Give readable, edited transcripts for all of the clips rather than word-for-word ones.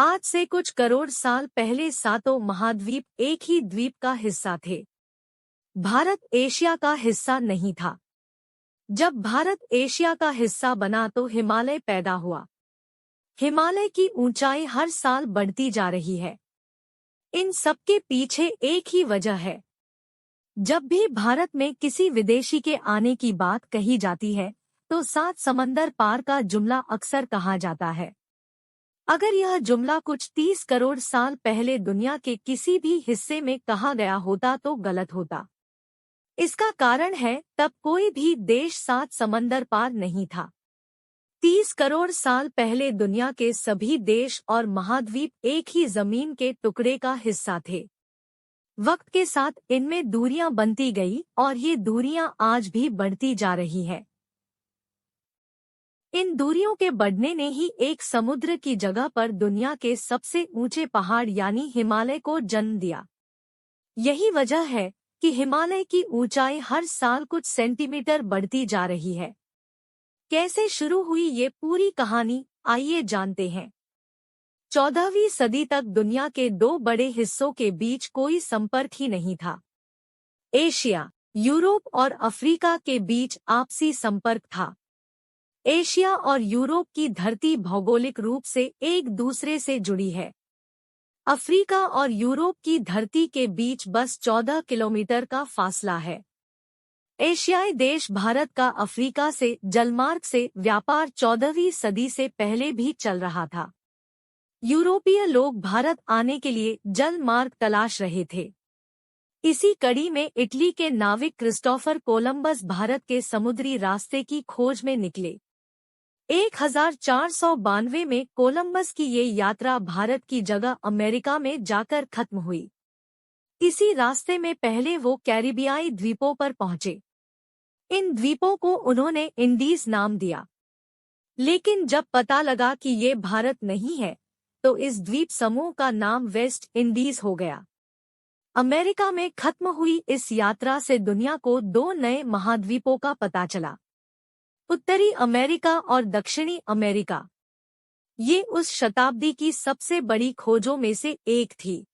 आज से कुछ करोड़ साल पहले सातों महाद्वीप एक ही द्वीप का हिस्सा थे। भारत एशिया का हिस्सा नहीं था। जब भारत एशिया का हिस्सा बना तो हिमालय पैदा हुआ। हिमालय की ऊंचाई हर साल बढ़ती जा रही है। इन सबके पीछे एक ही वजह है। जब भी भारत में किसी विदेशी के आने की बात कही जाती है तो सात समंदर पार का जुमला अक्सर कहा जाता है। अगर यह जुमला कुछ 30 करोड़ साल पहले दुनिया के किसी भी हिस्से में कहा गया होता तो गलत होता। इसका कारण है तब कोई भी देश सात समंदर पार नहीं था। 30 करोड़ साल पहले दुनिया के सभी देश और महाद्वीप एक ही जमीन के टुकड़े का हिस्सा थे। वक्त के साथ इनमें दूरियां बनती गई और ये दूरियां आज भी बढ़ती जा रही है। इन दूरियों के बढ़ने ने ही एक समुद्र की जगह पर दुनिया के सबसे ऊंचे पहाड़ यानी हिमालय को जन्म दिया। यही वजह है कि हिमालय की ऊंचाई हर साल कुछ सेंटीमीटर बढ़ती जा रही है। कैसे शुरू हुई ये पूरी कहानी, आइए जानते हैं। 14वीं सदी तक दुनिया के दो बड़े हिस्सों के बीच कोई संपर्क ही नहीं था। एशिया, यूरोप और अफ्रीका के बीच आपसी संपर्क था। एशिया और यूरोप की धरती भौगोलिक रूप से एक दूसरे से जुड़ी है। अफ्रीका और यूरोप की धरती के बीच बस 14 किलोमीटर का फासला है। एशियाई देश भारत का अफ्रीका से जलमार्ग से व्यापार 14वीं सदी से पहले भी चल रहा था। यूरोपीय लोग भारत आने के लिए जल मार्ग तलाश रहे थे। इसी कड़ी में इटली के नाविक क्रिस्टोफर कोलंबस भारत के समुद्री रास्ते की खोज में निकले। 1492 में कोलंबस की ये यात्रा भारत की जगह अमेरिका में जाकर खत्म हुई। इसी रास्ते में पहले वो कैरिबियाई द्वीपों पर पहुंचे। इन द्वीपों को उन्होंने इंडीज नाम दिया। लेकिन जब पता लगा कि ये भारत नहीं है तो इस द्वीप समूह का नाम वेस्ट इंडीज हो गया। अमेरिका में खत्म हुई इस यात्रा से दुनिया को दो नए महाद्वीपों का पता चला, उत्तरी अमेरिका और दक्षिणी अमेरिका। ये उस शताब्दी की सबसे बड़ी खोजों में से एक थी।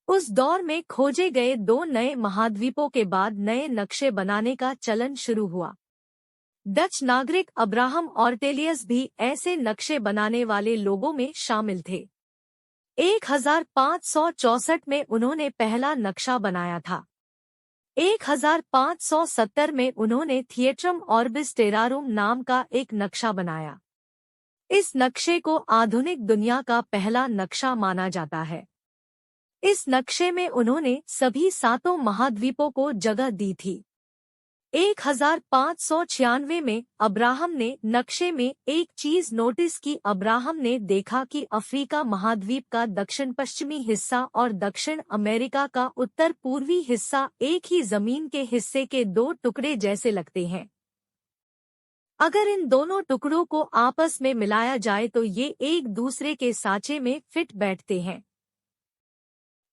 उस दौर में खोजे गए दो नए महाद्वीपों के बाद नए नक्शे बनाने का चलन शुरू हुआ। डच नागरिक अब्राहम ऑर्टेलियस भी ऐसे नक्शे बनाने वाले लोगों में शामिल थे। 1564 में उन्होंने पहला नक्शा बनाया था। 1570 में उन्होंने थिएट्रम ऑर्बिस टेरारुम नाम का एक नक्शा बनाया। इस नक्शे को आधुनिक दुनिया का पहला नक्शा माना जाता है। इस नक्शे में उन्होंने सभी सातों महाद्वीपों को जगह दी थी। 1596 में अब्राहम ने नक्शे में एक चीज नोटिस की। अब्राहम ने देखा कि अफ्रीका महाद्वीप का दक्षिण पश्चिमी हिस्सा और दक्षिण अमेरिका का उत्तर पूर्वी हिस्सा एक ही जमीन के हिस्से के दो टुकड़े जैसे लगते हैं। अगर इन दोनों टुकड़ों को आपस में मिलाया जाए तो ये एक दूसरे के साँचे में फिट बैठते हैं।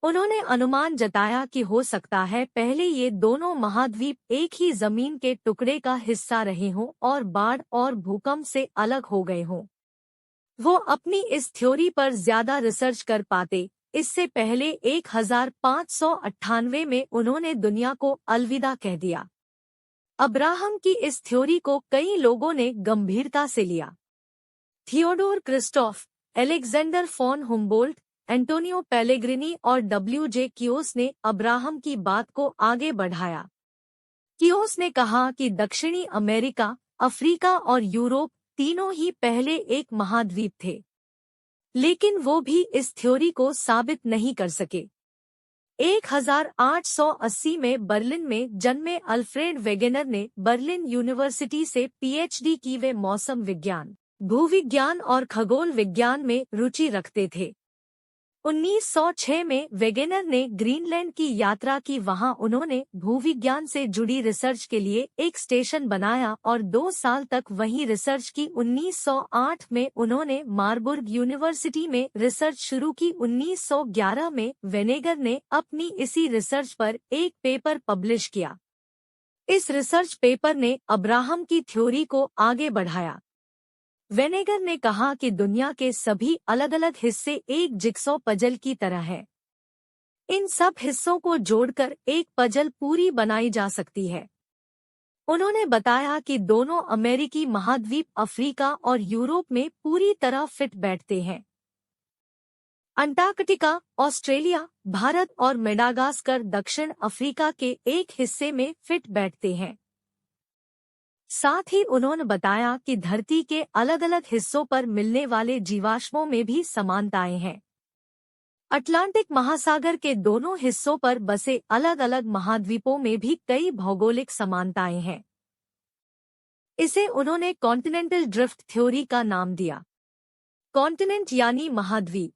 उन्होंने अनुमान जताया कि हो सकता है पहले ये दोनों महाद्वीप एक ही जमीन के टुकड़े का हिस्सा रहे हों और बाढ़ और भूकंप से अलग हो गए हों। वो अपनी इस थ्योरी पर ज्यादा रिसर्च कर पाते। इससे पहले 1598 में उन्होंने दुनिया को अलविदा कह दिया। अब्राहम की इस थ्योरी को कई लोगों ने गंभीरता से लिया। Theodor Christoph, Alexander von Humboldt, Antonio Pellegrini और डब्ल्यू.जे. कियोस ने अब्राहम की बात को आगे बढ़ाया। कियोस ने कहा कि दक्षिणी अमेरिका, अफ्रीका और यूरोप तीनों ही पहले एक महाद्वीप थे, लेकिन वो भी इस थ्योरी को साबित नहीं कर सके। 1880 में बर्लिन में जन्मे अल्फ्रेड वेगेनर ने बर्लिन यूनिवर्सिटी से पीएचडी की। वे मौसम विज्ञान, भूविज्ञान और खगोल विज्ञान में रुचि रखते थे। 1906 में वेगेनर ने ग्रीनलैंड की यात्रा की। वहां उन्होंने भूविज्ञान से जुड़ी रिसर्च के लिए एक स्टेशन बनाया और 2 साल तक वहीं रिसर्च की। 1908 में उन्होंने मार्बुर्ग यूनिवर्सिटी में रिसर्च शुरू की। 1911 में वेनेगर ने अपनी इसी रिसर्च पर एक पेपर पब्लिश किया। इस रिसर्च पेपर ने अब्राहम की थ्योरी को आगे बढ़ाया। वेनेगर ने कहा कि दुनिया के सभी अलग अलग हिस्से एक जिगसॉ पजल की तरह हैं। इन सब हिस्सों को जोड़कर एक पजल पूरी बनाई जा सकती है। उन्होंने बताया कि दोनों अमेरिकी महाद्वीप अफ्रीका और यूरोप में पूरी तरह फिट बैठते हैं। अंटार्कटिका, ऑस्ट्रेलिया, भारत और मेडागास्कर दक्षिण अफ्रीका के एक हिस्से में फिट बैठते हैं। साथ ही उन्होंने बताया कि धरती के अलग अलग हिस्सों पर मिलने वाले जीवाश्मों में भी समानताएं हैं। अटलांटिक महासागर के दोनों हिस्सों पर बसे अलग अलग महाद्वीपों में भी कई भौगोलिक समानताएं हैं। इसे उन्होंने कॉन्टिनेंटल ड्रिफ्ट थ्योरी का नाम दिया। कॉन्टिनेंट यानी महाद्वीप।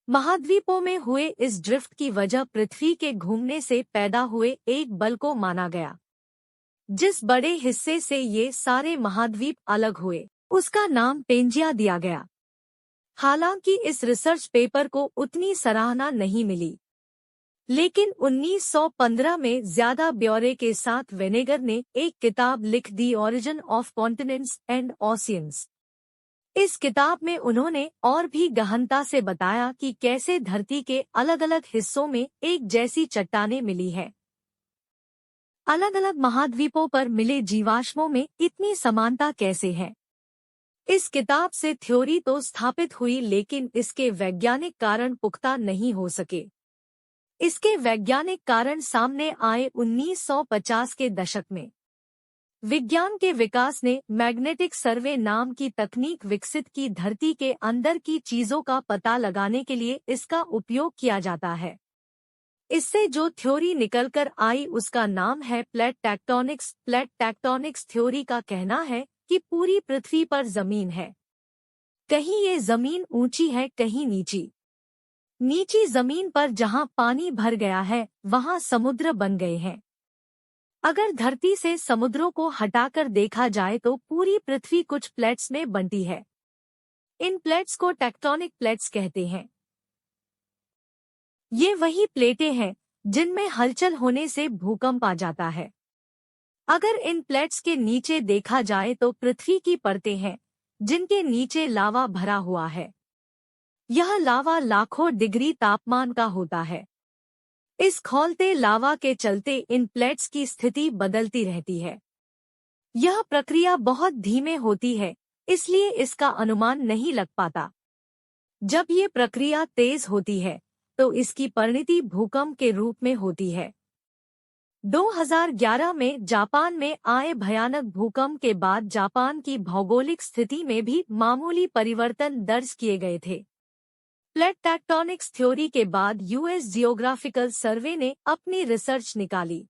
महाद्वीपों में हुए इस ड्रिफ्ट की वजह पृथ्वी के घूमने से पैदा हुए एक बल को माना गया। जिस बड़े हिस्से से ये सारे महाद्वीप अलग हुए, उसका नाम पेंजिया दिया गया। हालांकि इस रिसर्च पेपर को उतनी सराहना नहीं मिली, लेकिन 1915 में ज्यादा ब्यौरे के साथ वेनेगर ने एक किताब लिख दी, origin of continents and oceans. इस किताब में उन्होंने और भी गहनता से बताया कि कैसे धरती के अलग अलग हिस्सों में एक जैसी चट्टानें मिली है। अलग अलग महाद्वीपों पर मिले जीवाश्मों में इतनी समानता कैसे है। इस किताब से थ्योरी तो स्थापित हुई, लेकिन इसके वैज्ञानिक कारण पुख्ता नहीं हो सके। इसके वैज्ञानिक कारण सामने आए 1950 के दशक में। विज्ञान के विकास ने मैग्नेटिक सर्वे नाम की तकनीक विकसित की। धरती के अंदर की चीजों का पता लगाने के लिए इसका उपयोग किया जाता है। इससे जो थ्योरी निकलकर आई उसका नाम है plate tectonics. Plate tectonics theory का कहना है कि पूरी पृथ्वी पर जमीन है। कहीं ये जमीन ऊंची है, कहीं नीची। नीची जमीन पर जहां पानी भर गया है वहां समुद्र बन गए हैं। अगर धरती से समुद्रों को हटाकर देखा जाए तो पूरी पृथ्वी कुछ प्लेट्स में बनती है। इन प्लेट्स को टेक्टोनिक प्लेट्स कहते हैं। ये वही प्लेटें हैं जिनमें हलचल होने से भूकंप आ जाता है। अगर इन प्लेट्स के नीचे देखा जाए तो पृथ्वी की परतें हैं जिनके नीचे लावा भरा हुआ है। यह लावा लाखों डिग्री तापमान का होता है। इस खौलते लावा के चलते इन प्लेट्स की स्थिति बदलती रहती है। यह प्रक्रिया बहुत धीमे होती है, इसलिए इसका अनुमान नहीं लग पाता। जब ये प्रक्रिया तेज होती है तो इसकी परिणति भूकंप के रूप में होती है। 2011 में जापान में आए भयानक भूकंप के बाद जापान की भौगोलिक स्थिति में भी मामूली परिवर्तन दर्ज किए गए थे। प्लेट टेक्टोनिक्स थ्योरी के बाद यूएस जियोग्राफिकल सर्वे ने अपनी रिसर्च निकाली।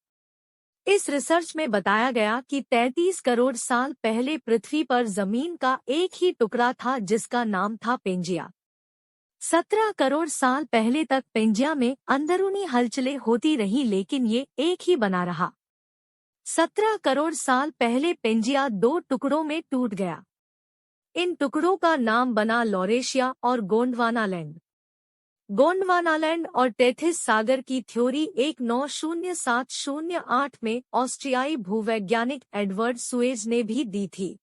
इस रिसर्च में बताया गया कि 33 करोड़ साल पहले पृथ्वी पर जमीन का एक ही टुकड़ा था जिसका नाम था पेंजिया। 17 करोड़ साल पहले तक पेंजिया में अंदरूनी हलचलें होती रही, लेकिन ये एक ही बना रहा। 17 करोड़ साल पहले पेंजिया 2 टुकड़ों में टूट गया। इन टुकड़ों का नाम बना लॉरेशिया और गोंडवानालैंड। गोंडवानालैंड और टेथिस सागर की थ्योरी 190708 में ऑस्ट्रियाई भूवैज्ञानिक एडवर्ड सुएज ने भी दी थी।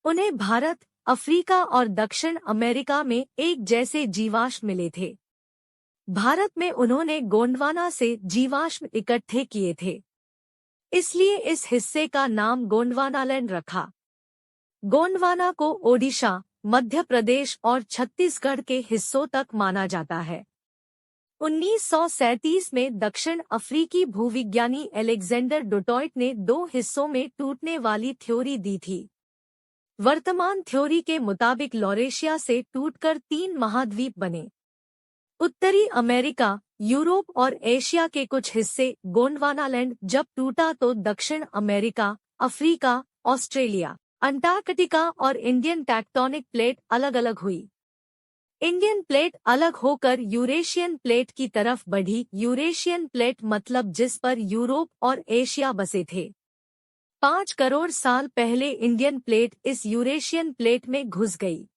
उन्हें भारत, अफ्रीका और दक्षिण अमेरिका में एक जैसे जीवाश्म मिले थे। भारत में उन्होंने गोंडवाना से जीवाश्म इकट्ठे किए थे, इसलिए इस हिस्से का नाम गोंडवानालैंड रखा। गोंडवाना को ओडिशा, मध्य प्रदेश और छत्तीसगढ़ के हिस्सों तक माना जाता है। 1937 में दक्षिण अफ्रीकी भूविज्ञानी एलेक्जेंडर डुटॉइट ने 2 हिस्सों में टूटने वाली थ्योरी दी थी। वर्तमान थ्योरी के मुताबिक लॉरेशिया से टूटकर 3 महाद्वीप बने। उत्तरी अमेरिका, यूरोप और एशिया के कुछ हिस्से। गोंडवानालैंड जब टूटा तो दक्षिण अमेरिका, अफ्रीका, ऑस्ट्रेलिया, अंटार्कटिका और इंडियन टेक्टोनिक प्लेट अलग अलग हुई। इंडियन प्लेट अलग होकर यूरेशियन प्लेट की तरफ बढ़ी। यूरेशियन प्लेट मतलब जिस पर यूरोप और एशिया बसे थे। 5 करोड़ साल पहले इंडियन प्लेट इस यूरेशियन प्लेट में घुस गई।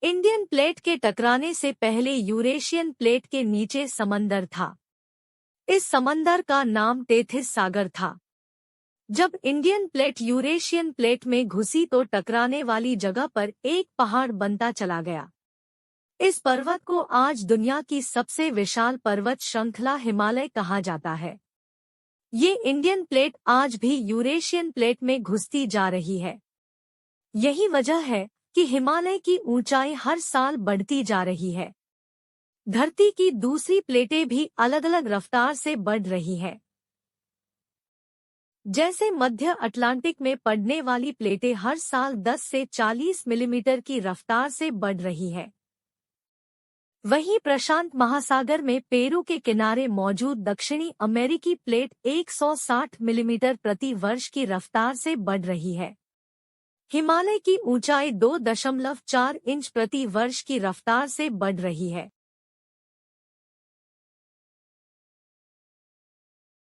इंडियन प्लेट के टकराने से पहले यूरेशियन प्लेट के नीचे समंदर था। इस समंदर का नाम टेथिस सागर था। जब इंडियन प्लेट यूरेशियन प्लेट में घुसी तो टकराने वाली जगह पर एक पहाड़ बनता चला गया। इस पर्वत को आज दुनिया की सबसे विशाल पर्वत श्रृंखला हिमालय कहा जाता है। ये इंडियन प्लेट आज भी यूरेशियन प्लेट में घुसती जा रही है। यही वजह है कि हिमालय की ऊंचाई हर साल बढ़ती जा रही है। धरती की दूसरी प्लेटें भी अलग अलग रफ्तार से बढ़ रही है। जैसे मध्य अटलांटिक में पड़ने वाली प्लेटें हर साल 10 से 40 मिलीमीटर की रफ्तार से बढ़ रही है। वहीं प्रशांत महासागर में पेरू के किनारे मौजूद दक्षिणी अमेरिकी प्लेट 160 मिलीमीटर प्रति वर्ष की रफ्तार से बढ़ रही है। हिमालय की ऊंचाई 2.4 इंच प्रति वर्ष की रफ्तार से बढ़ रही है।